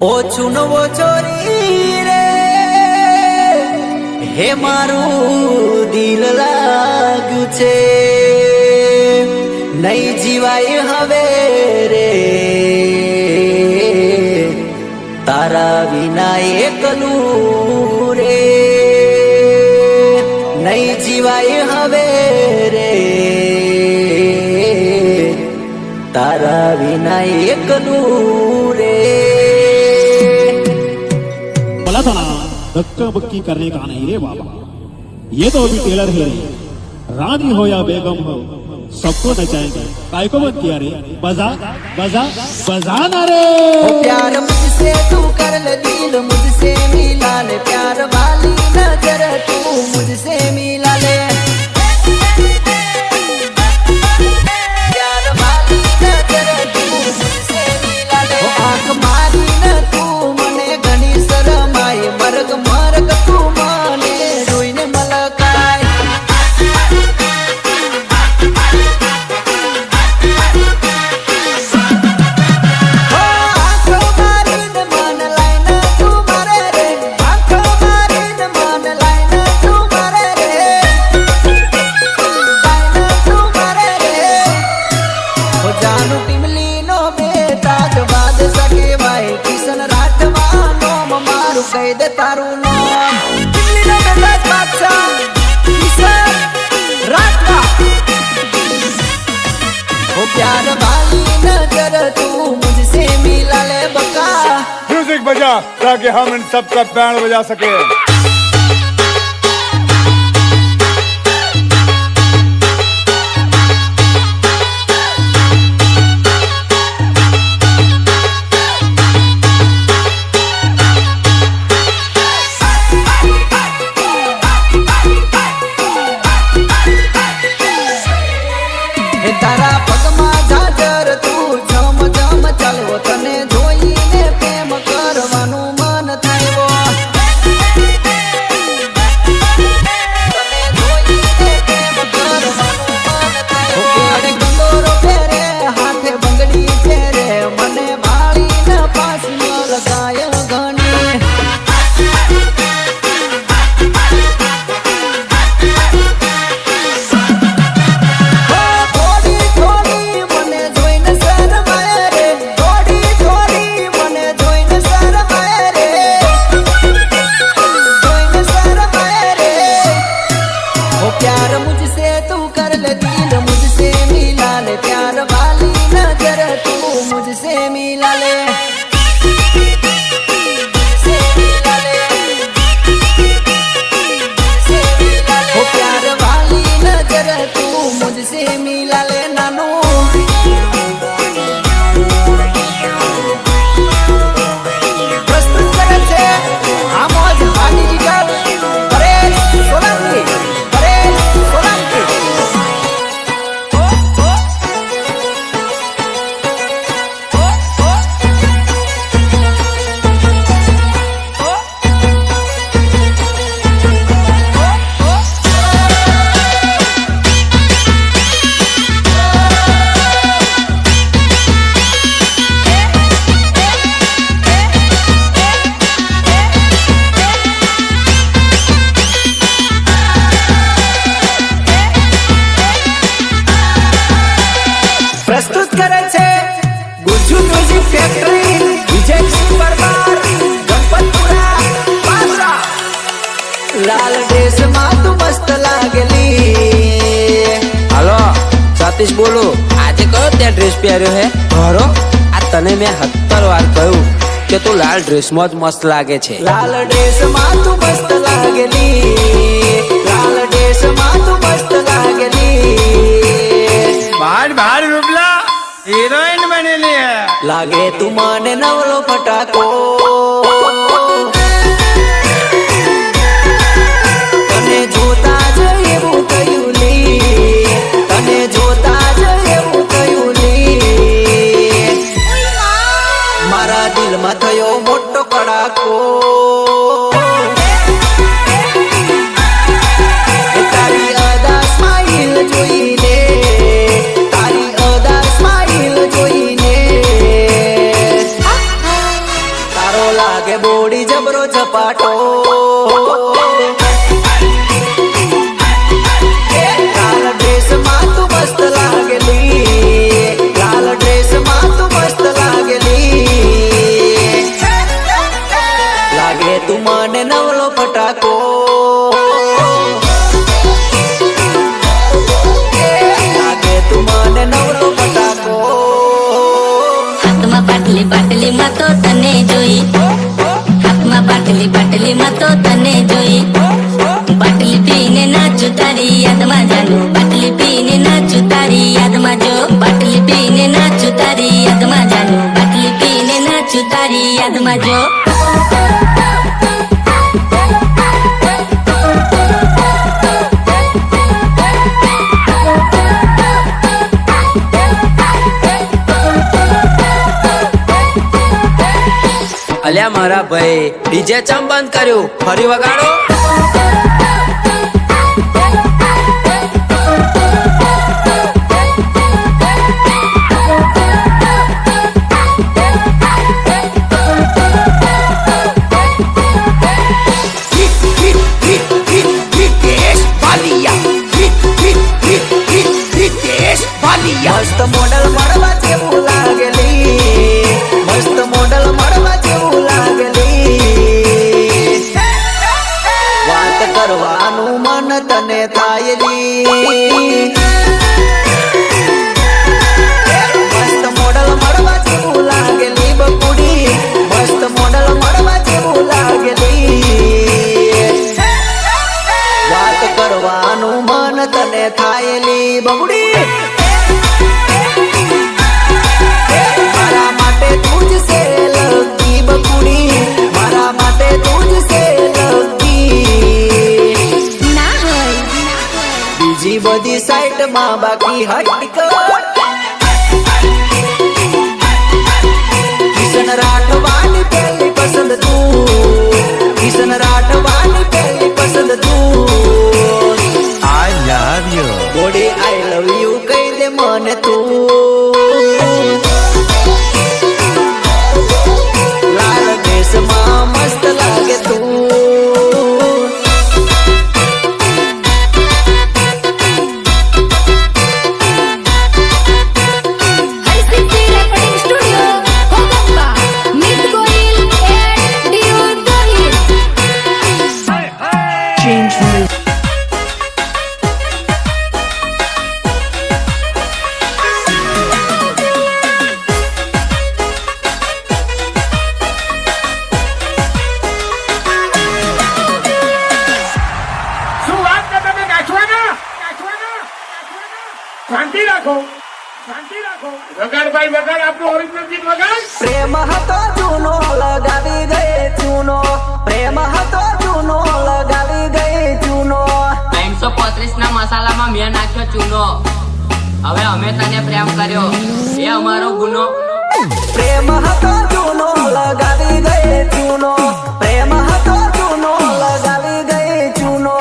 ઓછું નવો ચોરી રે હે મારું દિલ લાગ્યું છે નહીં જીવાય હવે રે તારા વિના એકલું રે નહીં જીવાય હવે રે तारा विना एकलू रे। बोला था ना धक्का बक्की करने का नहीं रे बाबा, ये तो अभी टेलर ही नहीं, रानी हो या बेगम हो सबको नचाएंगे। काय को बंद किया रे, बजा बजा बजा ना रे। प्यार मुझसे तू कर ले दिल मुझसे मिला ले, प्यार वाली नजर तू मुझसे मिला ले, प्यार वाली नजर तू मुझसे मिला ले। आँख मारी न तू मने घनी शरमाए, मर्ग मर्ग तू माने रोईने मलकाय। કહી દે તારું નામ દિલ્હીનો બેટા બાદશાહ કિશન રાઠવા। ओ प्यार वाली नजर तू मुझसे मिला ले बका। म्यूजिक बजा ताकि हम इन सबका बैंड बजा सके। તારા પગમાં ઝાઝર તું જમ જમ ચાલવો, તને જોઈને પ્રેમ કરવાનું મન થયો, તને જોઈને પ્રેમ કરવાનું મન થયો। અરે કંદોરો ફેરે હાથે બંગડી ફેરે, મને ભાળીને પાસમાં લગાય ઘણી। प्यार मुझसे तू कर ले दिल मुझसे मिला ले, प्यार वाली नजर तू मुझसे मिला ले, मुझसे मिला ले, मुझसे मिला ले। ओ प्यार वाली नजर तू मुझसे मिला ले नानू। प्रस्तुत करे छे आमोज डिजिटल परेश सोलंकी। प्रस्तुत करे छे गुजू म्यूजिक फैक्ट्री विजय परमार गणपतपुरा पासा। लाल ड्रेस में तू मस्त लागली। हेलो सतीश बोलो, आज कयो त्या ड्रेस पहर्यो है घरो? आ तने मैं 70 वार कहूं के तू लाल ड्रेस में ज मस्त लागे छे। लाल ड्रेस में तू मस्त लागली, लाल ड्रेस में तू मस्त लागली। बाहर बाहर रूपला हीरोइन बनेली है। लागे तू माने नवलो फटाको, तने जोता ज एवुं थयुं ली, तने जोता ज एवुं थयुं ली। मारा दिल में थयो मोटो कड़ाको, तारी अदा स्माइल जोईने, तारी अदा स्माइल जोईने, तारा લાગે બોડી જબરો ઝપાટો લાલ ડ્રેસમાં તું મસ્ત લાગેલી લાલ ડ્રેસમાં તું મસ્ત લાગેલી લાગે તું મને નવલો ફટાકો લાગે તું મને નવલો ફટાકો હાથમાં બાટલીમાં તો તને જોઈ હાથમાં બાટલીમાં તો તને જોઈ બાટલી પીને નાચું તારી યાદમાં જાનું બાટલી પીને નાચું તારી યાદમાં જો બાટલી પીને નાચું તારી યાદમાં જાનું બાટલી પીને નાચું તારી યાદમાં જો અલ્યા મારા ભાઈ ડીજે ચમ બંધ કર્યું ફરી વગાડો મસ્ત મોડલ મળવા જેવું લાગેલી મસ્ત મોડલ મળવા જેવું લાગેલી વાત કરવાનું મન તને થાયલી મસ્ત મોડલ મળવા જેવું લાગેલી બકુડી મસ્ત મોડલ મળવા જેવું લાગેલી વાત કરવાનું મન તને થાયલી બબુડી મારા માટે તુજ સે લગતી બકુડી મારા માટે તુજ સે લગતી ના હોય બીજી બધી સાઈડ માં બાકી હટક કિશન રાઠવાની પહેલી પસંદ તું કિશન રાઠવાની પહેલી પસંદ તું आई लव यू બોડી આઈ લવ યુ કહી દે મને તું લાલ ડ્રેસમાં મસ્ત લાગે તું હરસિદ્ધિ રેકોર્ડિંગ સ્ટુડિયો હોગંબા મિત ગોહિલ એન્ડ ડીયુ ગોહિલ શું વાત કરતા તમે નાચવાના શાંતિ રાખો વગાડ ભાઈ વગાડ આપણું ઓરિજિનલ ગીત વગાડ પ્રેમ હતો જૂનો લગાવી ગયે ચૂનો પ્રેમ હતો જૂનો લગાવી ગયે ચૂનો 335 ના મસાલામાં મેં નાખ્યો ચૂનો હવે અમે તને પ્રેમ કર્યો એ અમારો ગુનો પ્રેમ હતો જૂનો લગાવી ગયે ચૂનો પ્રેમ હતો જૂનો લગાવી ગયે ચૂનો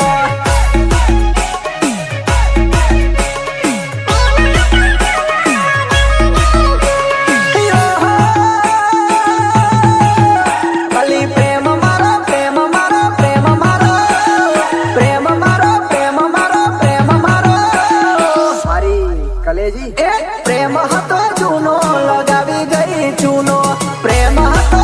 અલી પ્રેમ મારો પ્રેમ મારો પ્રેમ મારો પ્રેમ મારો પ્રેમ મારો પ્રેમ મારો મારી કલેજી એ પ્રેમ હતો જૂનો લગાવી ગઈ ચૂનો પ્રેમ હતો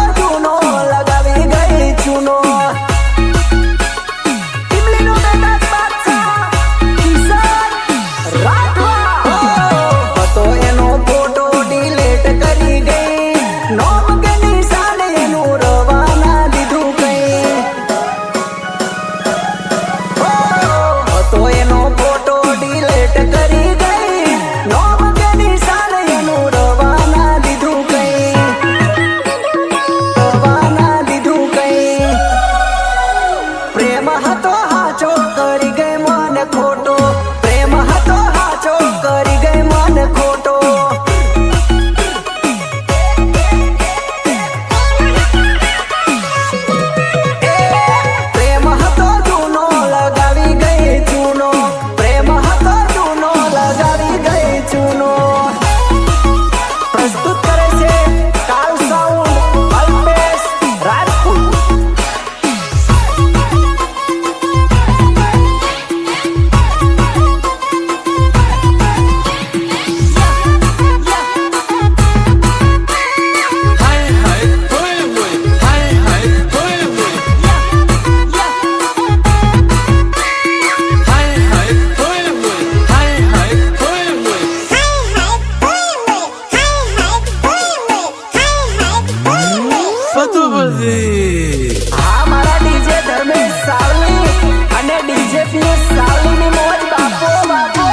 હા મારા ડીજે ધર્મેશ સાવલી અને ડીજે પીએસ સાવલીની મોજ બાપો બાપો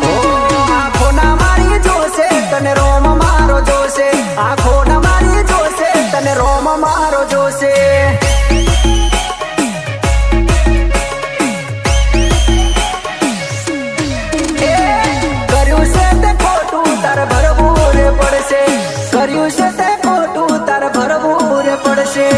ઓ આંખો ના મારી જોશે તને રોમ મારો જોશે આંખો ના મારી જોશે તને રોમ મારો જોશે કર્યું છે તે ખોટું તારે ભરવું રે પડશે કર્યું છે તે ખોટું તારે ભરવું રે પડશે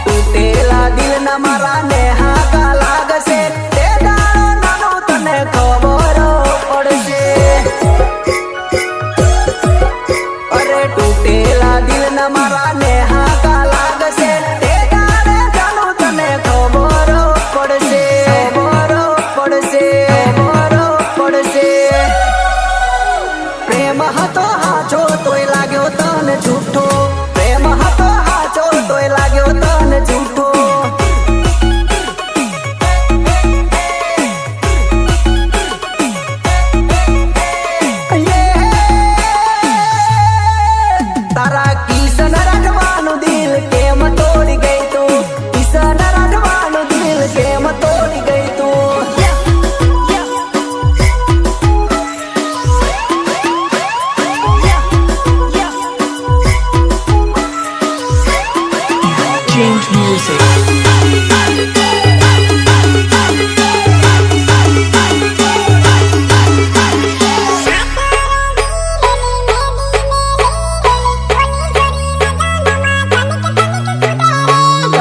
તૂટેલા દિલના મારા ને હાકા લાગશે તે દાડો નાનો તને ખબર પડશે અરે તૂટેલા દિલના મારા ને હાકા લાગશે તે દાડે જાણું તને ખબર પડશે ખબર પડશે ખબર પડશે પ્રેમ હતો હાચો તોય લાગ્યો તને જૂઠો પ્રેમ હતો હાચો તોય લાગ્યો તને જૂઠો તારા કિશન રાઠવાનું દિલ કેમ તોડી ગઈ તું કિશન રાઠવાનું દિલ કેમ તોડી ગઈ તું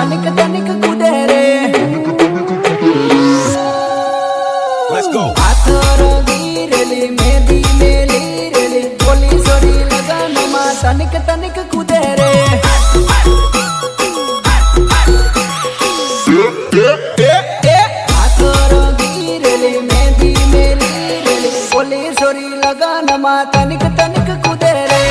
તનિક તનિક કુદે રે હાથ રંગી રેલી મેદી મેલી રેલી બોલી સોરી લગનમાં તનિક તનિક કુદે રે હાથ રંગી રેલી મેદી મેલી રેલી બોલી સોરી લગનમાં તનિક તનિક કુદે રે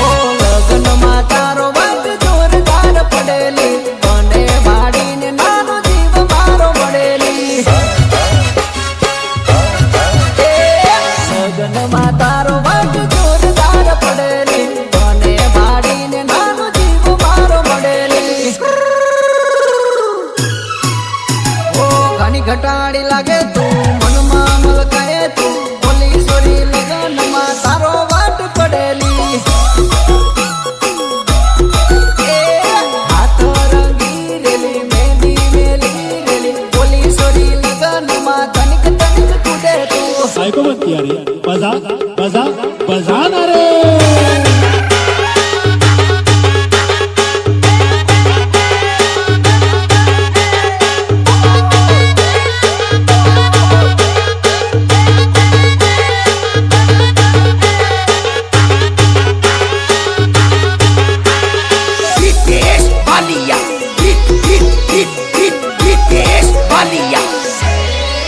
ઓ લગનમાં તારો વાંક જોરદાર પડેલી અને વાડીને નાનો જીવ મારો મળેલી લગનમાં તારો વાંક જોરદાર પડેલી અને વાડીને નાનો જીવ મારો મળેલી ઓ ઘણી ઘટાડી લાગે તું મનમાં મલકાય તું બોલી સોરી લગનમાં તારો વાટ પડેલી હાથ રંગી રેલી મેદી મેલી રેલી બોલી સોરી લગનમાં તનિક તનિક કુદે તું ऐको मत किया रे बजा बजा बजाना रे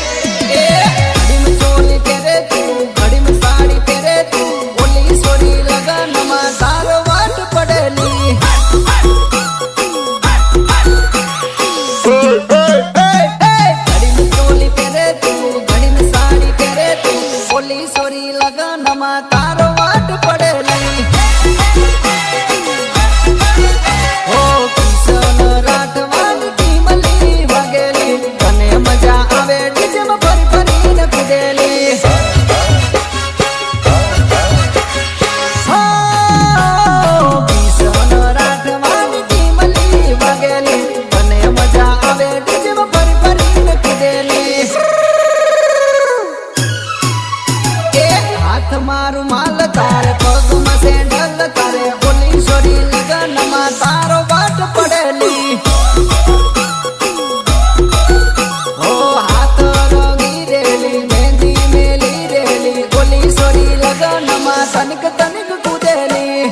घड़ी में चोली तेरे तू घड़ी में साड़ी तेरे तू बोली सोरी लगनमा तारो वाट पड़ेली घड़ी में चोली तेरे तू घड़ी में साड़ी तेरे तू बोली सोरी लगनमा तारो वाट पड़ेली ओ કિશન રાઠવાની ટીમલી વગેલી તને મજા આવે ડીજેમાં ફરી ફરીને કૂદેલી કિશન રાઠવાની ટીમલી વગેલી તને મજા આવે ડીજેમાં ફરી ફરીને કૂદેલી એ હાથ મારું માલ તારે પગમાં સેન્ડલ તારે બોલી સોરી લગનમાં તારો વાટ પડેલી ઓ હાથ રંગી રેલી મેંદી મેલી રેલી બોલી સોરી લગનમાં તનિક તનિક કૂદેલી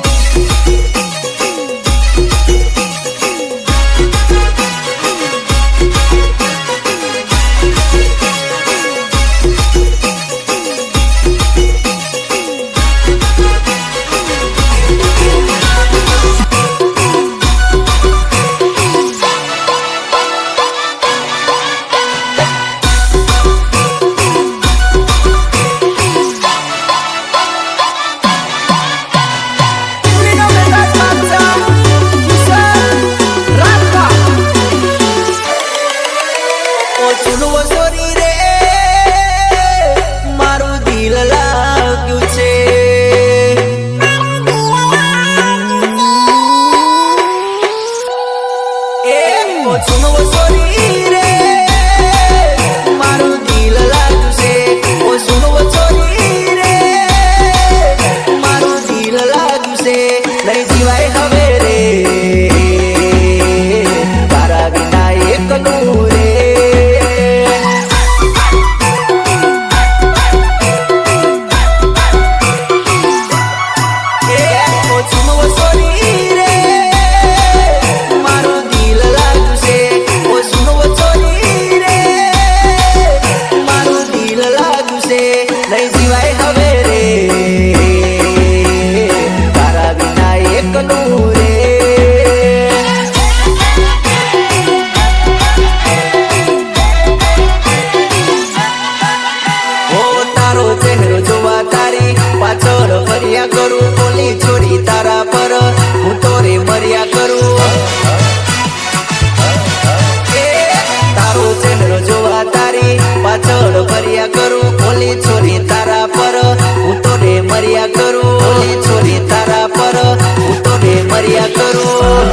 કર્યા કરું ઓલી છોરી તારા પર હું તો રે મર્યા કરું ઓલી છોરી તારા પર હું તો રે મર્યા કરું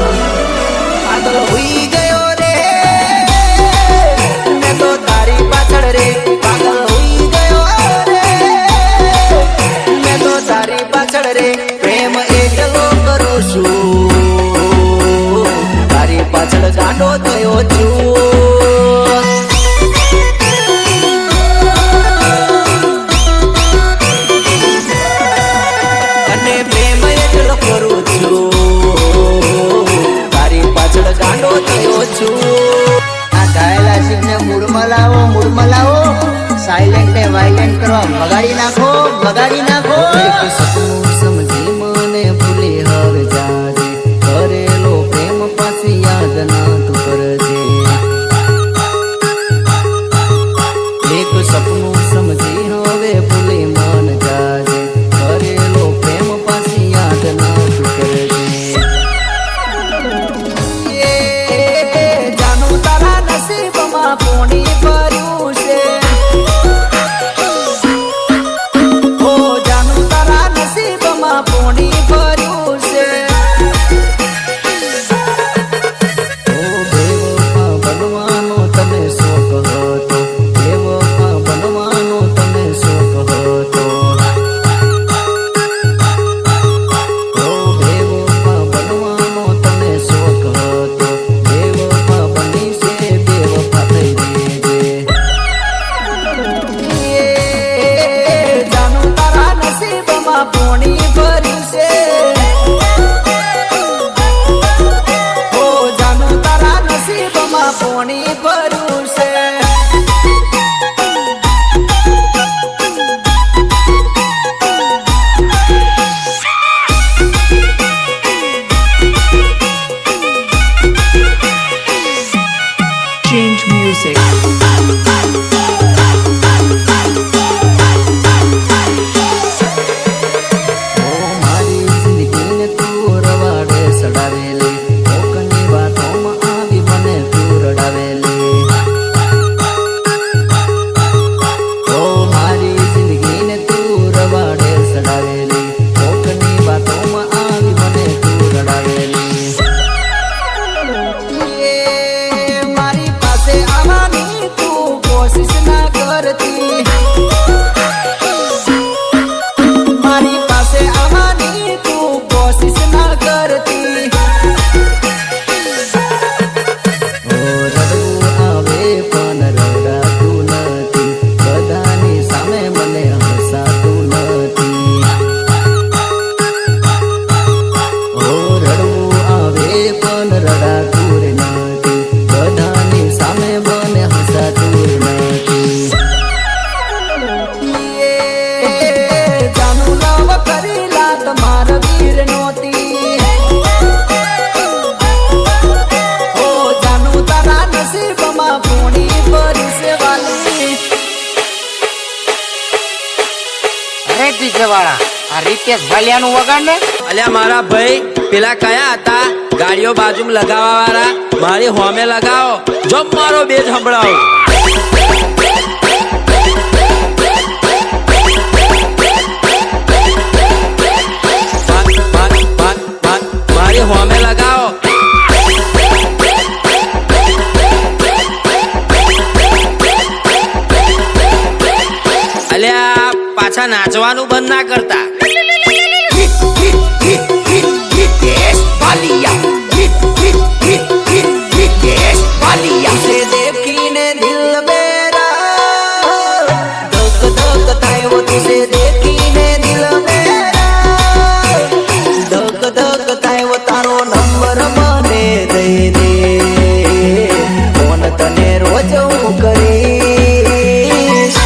પાગલ હોઈ ગયો રે મેં તો તારી પાછળ રે પાગલ હોઈ ગયો રે મેં તો તારી પાછળ રે પ્રેમ એકલો કરું છું તારી પાછળ ગાંડો થયો છું અને પ્રેમ એટલો કરું છું તારી પાછળ ગાંડો થયો છું આ ગાયેલા શિવને મૂળમાં લાવો સાયલેન્ટ ને વાયલેન્ટ કરવા મગાડી નાખો સપનું સમજી મને ભૂલી હવે જાજે કરેલો પ્રેમ પાછી યાદ ના તું કરજે એક સપનું સમજી હવે ભૂલી મન જાજે કરેલો પ્રેમ પાછી યાદ ના તું કરજે જાનું તારા નસીબમાં પોણી ભર્યું છે ઓ જાનું તારા નસીબમાં પોણી ભર્યું છે ઓ બેવફા બનવાનો તને શોખ હતો બેવફા બનવાનો તને શોખ હતો ઓ બેવફા બનવાનો તને શોખ હતો બેવફા બની છે બેવફા થઈ જજે જાનું તારા નસીબમાં પોણી ભર્યું છે ઓ જાનું તારા નસીબમાં પોણી ભર્યું છે Change music. ઓ મારી જિંદગીને તું રવાડે સડાવેલી કોકની વાતોમાં આવી મને તું રડાવેલી ઓ મારી જિંદગીને તું રવાડે સડાવેલી કોકની વાતોમાં આવી મને તું રડાવેલી મારી પાસે આવવાની તું કોશિશ ના કરતી મારી પાસે આવવાની તું કોશિશ ના કરતી ઓ રડવું આવે પણ રડાતું નથી બધાની સામે મને હસાતું નથી ઓ રડવું આવે પણ રડાતું રે નથી બધાની સામે મને હસાતું નથી જાનું લવ કરી લાત માર વીર નોતી ઓ જાનું તારા નસીબમાં પોણી ભરશે વાલી અરે ડીજે વાળા આ રીતેશ ભાલિયાનું વગાડ ને અલ્યા મારા ભાઈ પેલા કયા હતા ગાડીઓ બાજુમાં લગાવવા વાળા મારી હોમે લગાવો જો મારો બેજ સંભળાવો મારી હોમે લગાવો અલ્યા પાછા નાચવાનું બંધ ના કરતા उसे देखीने दिल मेरा धक धक થાય वो तुझे देखीने दिल मेरा धक धक થાય वो તારો નંબર મને દઈ દે ફોન તને રોજ હું કરીશ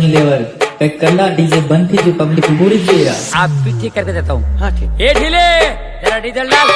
नहीं लेवर कई कल्ला डीजे बंद थी जो पब्लिक पूरी गई यार। आप भी ठीक करके देता हूँ। हाँ ठीक। ए ढीले जरा डीजल डाल।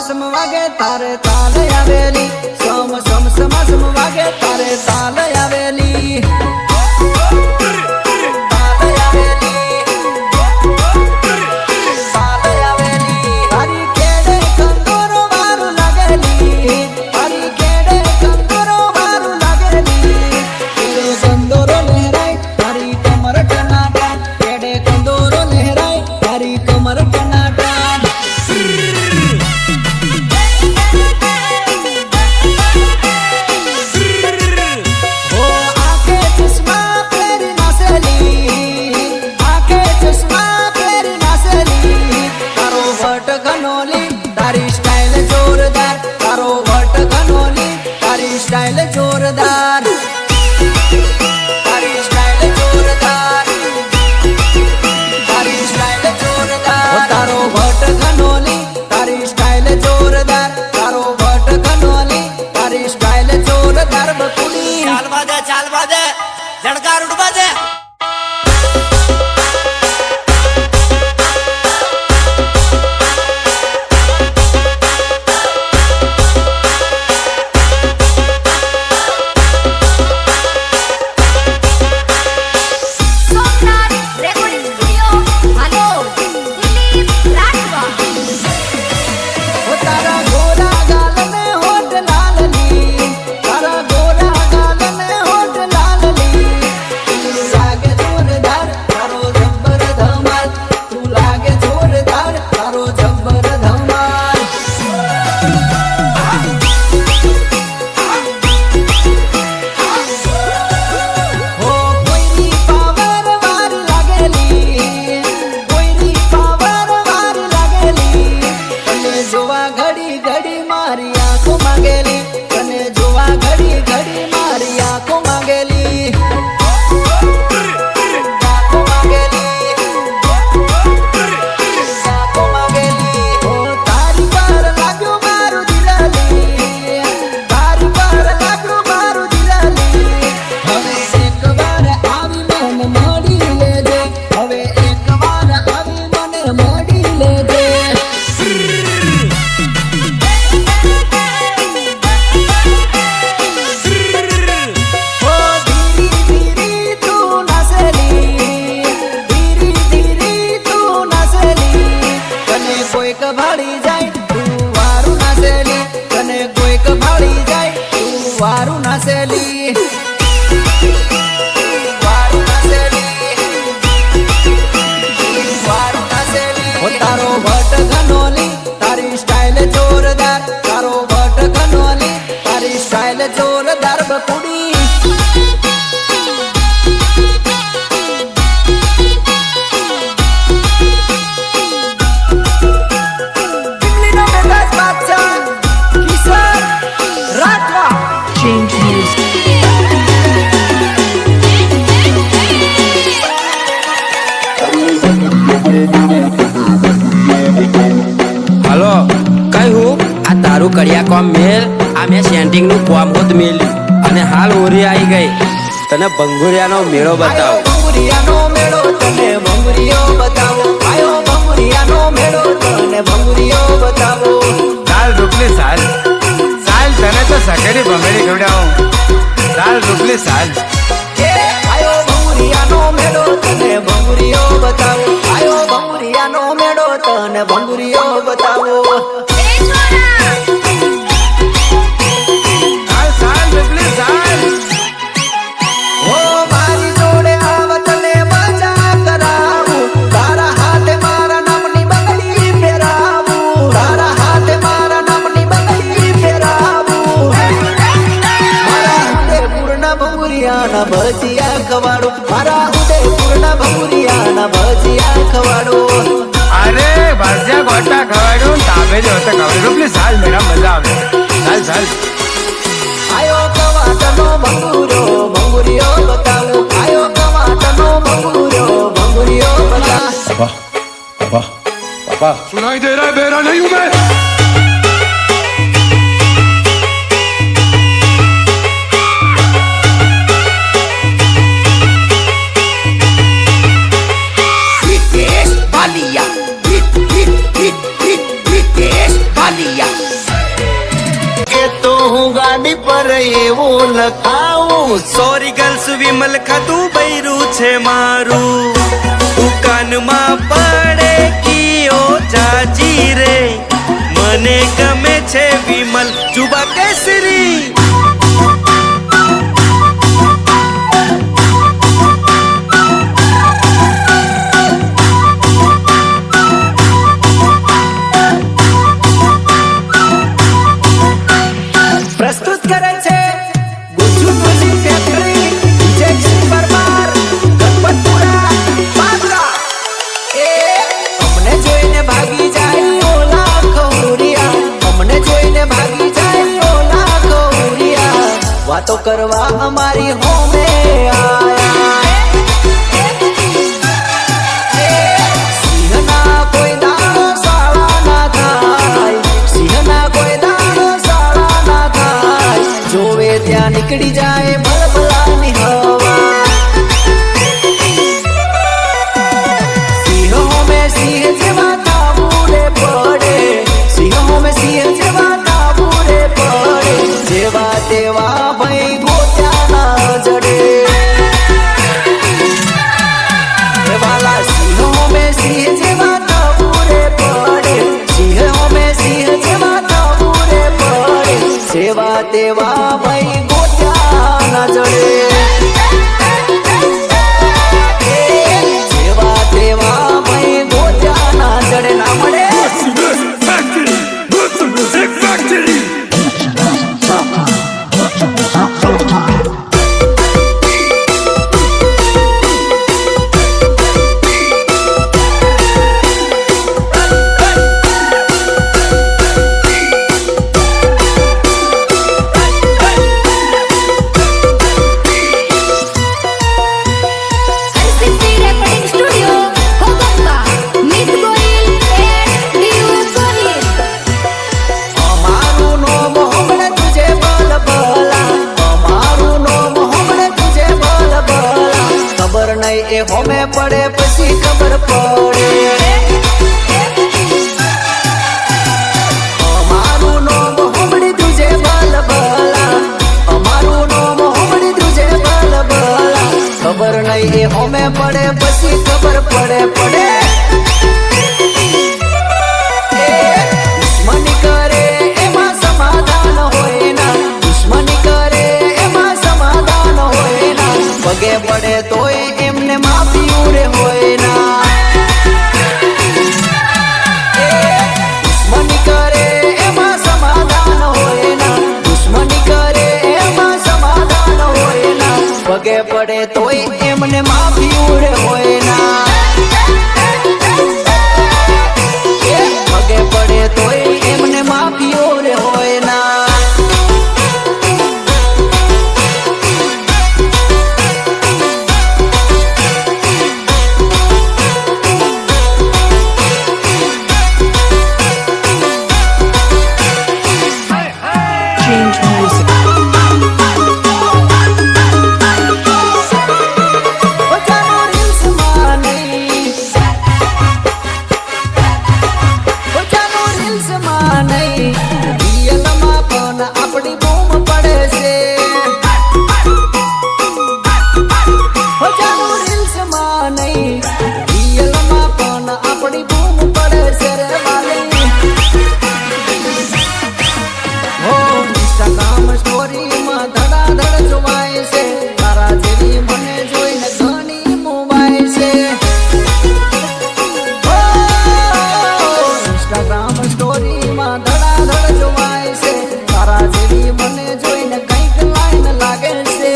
સમ વાગે તારે તાલ આવેલી સમ સમ સમ સમ વાગે તારે તાલ આવેલી તાલ આવેલી તાલ આવેલી તારી કેડે કંદોરો મારું લાગેલી તારી કેડે કંદોરો મારું લાગેલી કેડે કંદોરો લહેરાય તારી કમર ટનાટા કેડે કંદોરો લહેરાય તારી કમર ટનાટા તારી સ્ટાઇલ જોરદાર તારો વટ ઘનોલી તારી સ્ટાઇલ જોરદાર તારી સ્ટાઇલ જોરદાર તારી સ્ટાઇલ જોરદાર તારો વટ ઘનોલી તારી સ્ટાઇલ જોરદાર તારો વટ ઘનોલી તારી સ્ટાઇલ જોરદાર બકુડી ચાલવા દે જડકાર ઉડવા દે વારું નાસેલી વારું નાસેલી તારો ભટ ઘનોલી તારી સ્ટાઇલ જોરદાર તારો ભટ ઘનોલી તારી સ્ટાઇલ જોરદાર બકુડી હલો કઈ હું આ તારું કડિયા કોમ મેલ આ મેં સેન્ટિંગ નું કોમ હોત મેલ્યું અને હાલ ઓરી આવી ગઈ તને બંગુરિયાનો મેળો બતાવો બંગુરિયાનો મેળો તને બંગુરિયો બતાવો આયો બંગુરિયાનો મેળો તને બંગુરિયો બતાવો લાલ રૂપલી સાલ સાલ તને તો સકેરી ભમેડી ખવડાવું લાલ રૂપલી સાલ આયો બંગુરિયાનો મેળો તને બંગુરિયો બતાવો આયો બંગુરિયાનો મેળો તને બંગુરિયો બતાવો ચાલ આયો કવાટનો ભંગુરો ભંગુરિયો બતાવું આયો કવાટનો ભંગુરો ભંગુરિયો બતાવું पापा पापा सुनाई दे रहा है बेरा नहीं हूं मैं ગાડી પર એવું લખાવું સોરી ગર્લ્સ વિમલ ખાતું બૈરું છે મારું દુકાનમાં પડે કીઓ જાજી રે મને ગમે છે વિમલ જુબા કેસરી પ્રસ્તુત કરે છે ગુજુ મ્યુઝિક ફેક્ટરી જેક્સી પરમાર ગણપતપુરા પાદરા એ અમને જોઈને ભાગી જાય ઓલા ખોરિયા અમને જોઈને ભાગી જાય ઓલા ખોરિયા વાતો કરવા અમારી હોમે આયા સિંહના કોઈ દાણો સાળા ના થાય સિંહના કોઈ દાણો સાળા ના થાય જોવે ત્યાં નીકળી જાય ભલભલાની હવા સિંહ હોમે સિંહ જેવા તાબુરે પડે સિંહ હોમે સિંહ જેવા તાબુરે પડે જેવા તેવા ભાઈ ગોત્યા ના જડે વાલા સિંહ હોમે સિંહ જેવા તાબુરે પડે સિંહ હોમે સિંહ જેવા તાબુરે પડે જેવા તેવા ભાઈ ગોત્યા ના જડે જેવા તેવા ભાઈ ગોત્યા ના જડે ના મળે RCC Recording Studio, Kolkata. Meet Goyal and Diu Goyal. અમારું નોમ હમણે તુજે બલબલા અમારું નોમ હમણે તુજે બલબલા ખબર નહીં એ હોમે પડે પછી ખબર પડે અમારું નોમ હમણે તુજે બલબલા અમારું નોમ હમણે તુજે બલબલા ખબર નહીં એ હોમે પડે પછી ખબર પડે દુશ્મની કરે એમાં સમાધાન હોય ના દુશ્મની કરે એમાં સમાધાન હોય ના પગે પડે તોય એમને માફી ઉરે હોય ના દુશ્મની કરે એમાં સમાધાન હોય ના દુશ્મની કરે એમાં સમાધાન હોય ના પગે પડે તોય એમને માફી ઉરે હોય ના પગે પડે તોય એમને માફીઓ રે હોય ના પોતાનો રીલ્સમાં નહીં પોતાનો રીલ્સમાં નહીં રિયલમાં પણ આપણી બૂમ પડે છે પોતાનો રીલ્સમાં નહીં રિયલમાં પણ આપણી બૂમ પડે છે રે વાલી હો ઇન્સ્ટાગ્રામ સ્ટોરીમાં ધડાધડ જોવાય છે તારા જેવી મને જોઈને ઘણી મોવાય છે હો ઇન્સ્ટાગ્રામ સ્ટોરીમાં ધડાધડ જોવાય છે તારા જેવી મને જોઈને કંઈક લાઈન લાગે છે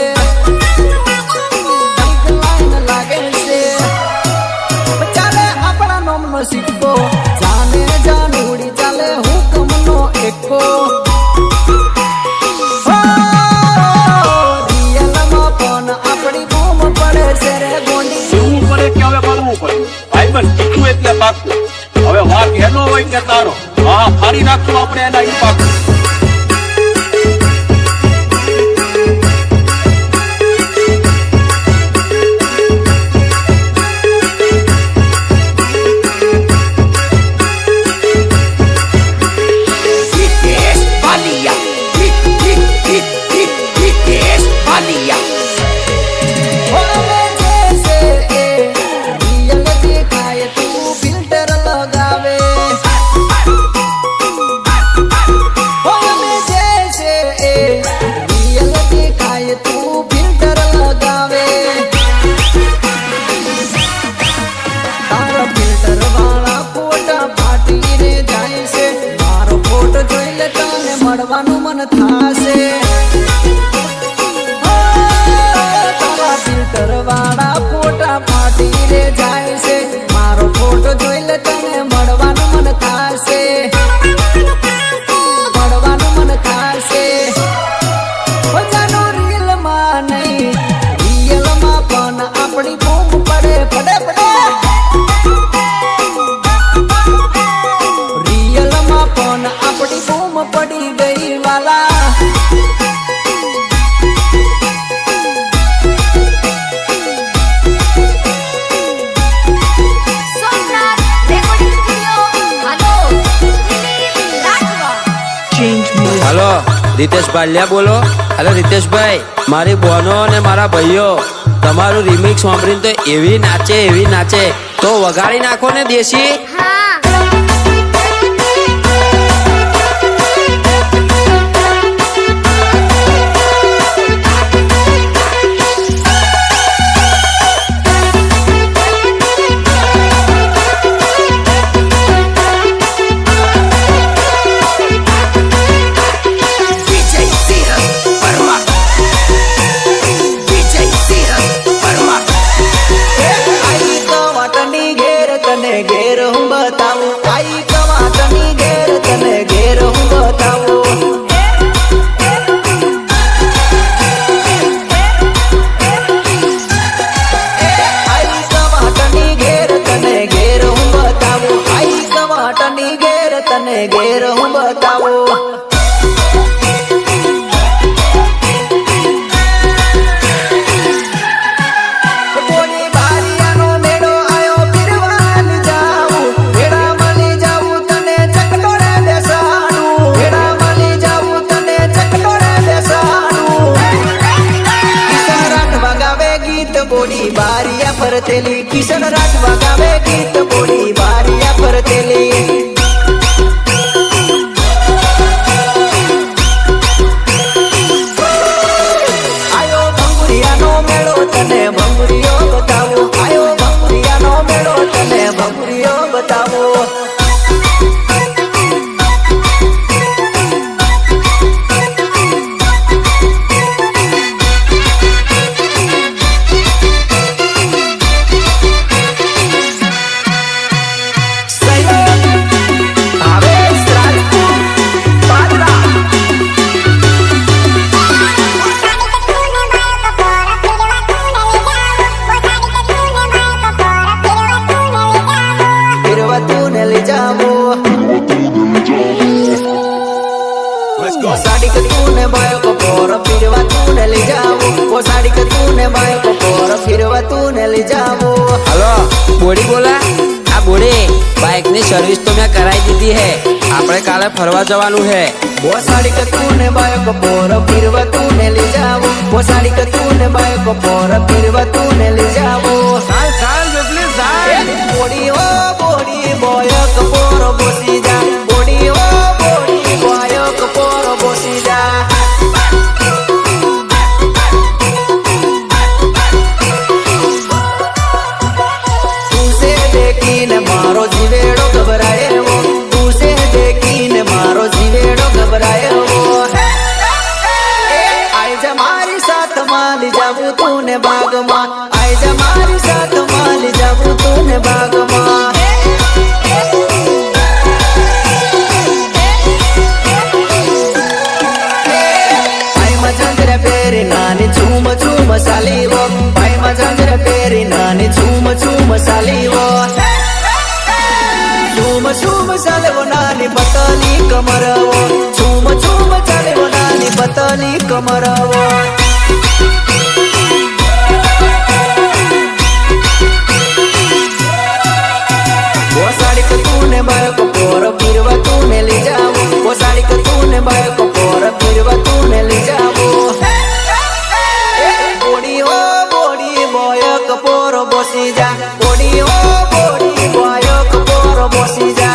કંઈક લાઈન લાગે છે ચાલે આપણા નોમનો સિક્કો જાને જાન ઉડી ચાલે હુકમનો એકો પાકું. હવે વાક એનો હોય કે તારો, હા ફાડી નાખશું આપણે એના ઈ પાકું. મળવાનું મન થાશે તારા ફિલ્ટર વાળા ફોટા ફાટી રે જાય છે મારો ફોટો જોઈ લે તને મળવાનું મન થાશે મળવાનું મન થાશે બધાનું રીલ માં નહીં રિયલ માં પણ આપણી બૂમ પડે પડે પડે રિયલ માં પણ આપણી બૂમ પડી ગઈ વાલા હલો રીતેશ બાલિયા બોલો. અરે રીતેશભાઈ, મારી બહેનો અને મારા ભાઈઓ તમારું રિમિક્સ સાંભળીને તો એવી નાચે તો વગાડી નાખો ને દેશી. ઘેર હું બતાવું આઈ કવાટની ઘેર તને ઘેર હું બતાવું આઈ કવાટની ઘેર તને ઘેર હું બતાવું આઈ કવાટની ઘેર તને ઘેર હું બતાવું બોડી બારિયા ફરતેલી કિશન રાઠવા ગાવે ગીત બોડી બારિયા ફરતેલી આયો ભંગુરિયાનો મેળો તને ભંગુરિયો બતાવો આયો ભંગુરિયાનો મેળો તને ભંગુરિયો બતાવો साड़ी के तूने बायो को पोर फिरवा तूने ले जाओ वो साड़ी के तूने बायो को पोर फिरवा तूने ले जाओ હલો બોડી બોલા. આ બોડી બાઇક ની સર્વિસ તો મેં કરાવી દીધી હે. આપણે કાલે ફરવા જવાનું હે. वो साड़ी के तूने बायो को पोर फिरवा तूने ले जाओ वो साड़ी के तूने बायो को पोर फिरवा तूने ले जाओ ચાલ ચાલ જબલી ચાલ बोड़ी ओ बोड़ी बायो को पोर बोसी जा बोड़ी ओ बोड़ी बायो को पोर बोसी जा तुसे देखीने मारो जीवेड़ो घबराए वो तुसे देखीने मारो जीवेड़ो घबराए वो आई जा मारी साथ माली जाबू तूने बाग मां आई जा मारी साथ ચાલે નાની બતલી કમરવો ઝૂમ ઝૂમ ચાલે નાની બતલી કમરવો वो साड़ी को तूने बाय को पोर फिरवा तूने ले जाओ वो साड़ी को तूने बाय को पोर फिरवा तूने ले जाओ बोड़ी हो बोड़ी बॉय को पोर बसी जा बोड़ी हो बोड़ी बॉय को पोर बसी जा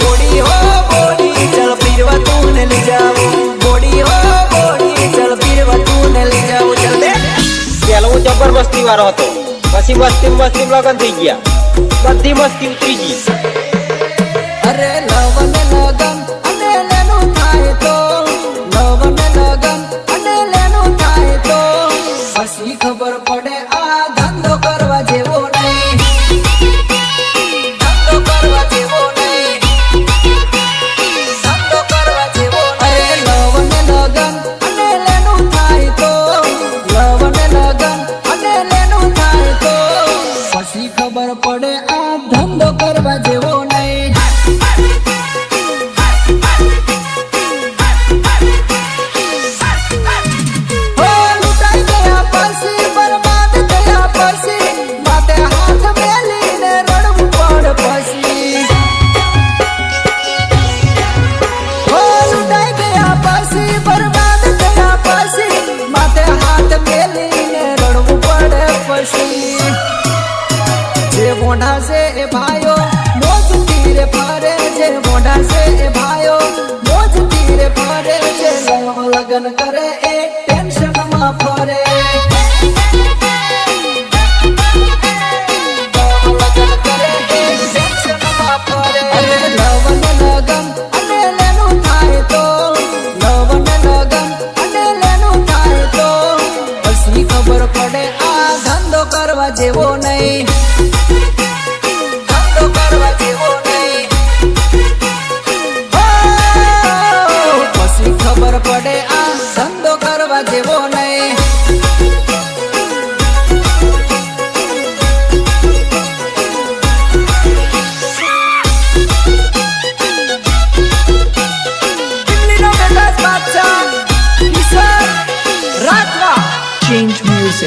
बोड़ी हो बोड़ी चल फिरवा तूने ले जाओ बोड़ी हो बोड़ी चल फिरवा तूने ले जाओ चल दे પેલો હું જબરદસ્તી વાળો હતો પછી મસ્તી લગન થઈ ગયા બધી મસ્તી ઉતરી ગઈ અરે લવન લગન અને લેનું થાય તો લવન લગન અને લેનું થાય તો પછી ખબર પડે આ ધંધો કરવા જેવો નહીં ધંધો કરવા જેવો નહીં ધંધો કરવા જેવો અરે લવન લગન અને લેનું થાય તો લવન લગન અને લેનું થાય તો પછી ખબર પડે આ ધંધો કરવા જેવો નહીં હો લૂંટાઈ ગયા પછી બરબાદ થયા પછી માથે હાથ મેલીને રડવું પડ પછી હો લૂંટાઈ ગયા પછી બરબાદ થયા પછી માથે હાથ મેલીને રડવું પડે પછી જે મોઢા છે એ ભાઈઓ મોજ તીરે ફરે જે મોઢા છે એ ભાઈઓ મોજ તીરે ફરે જે લગન કરે એ ટેન્શનમાં ફરે લગન કરે એ ટેન્શનમાં ફરે અરે લવન લગન અને લેનું થાય તો લવન લગન અને લેનું થાય તો પછી ખબર પડે આ ધંધો કરવા જેવો નહીં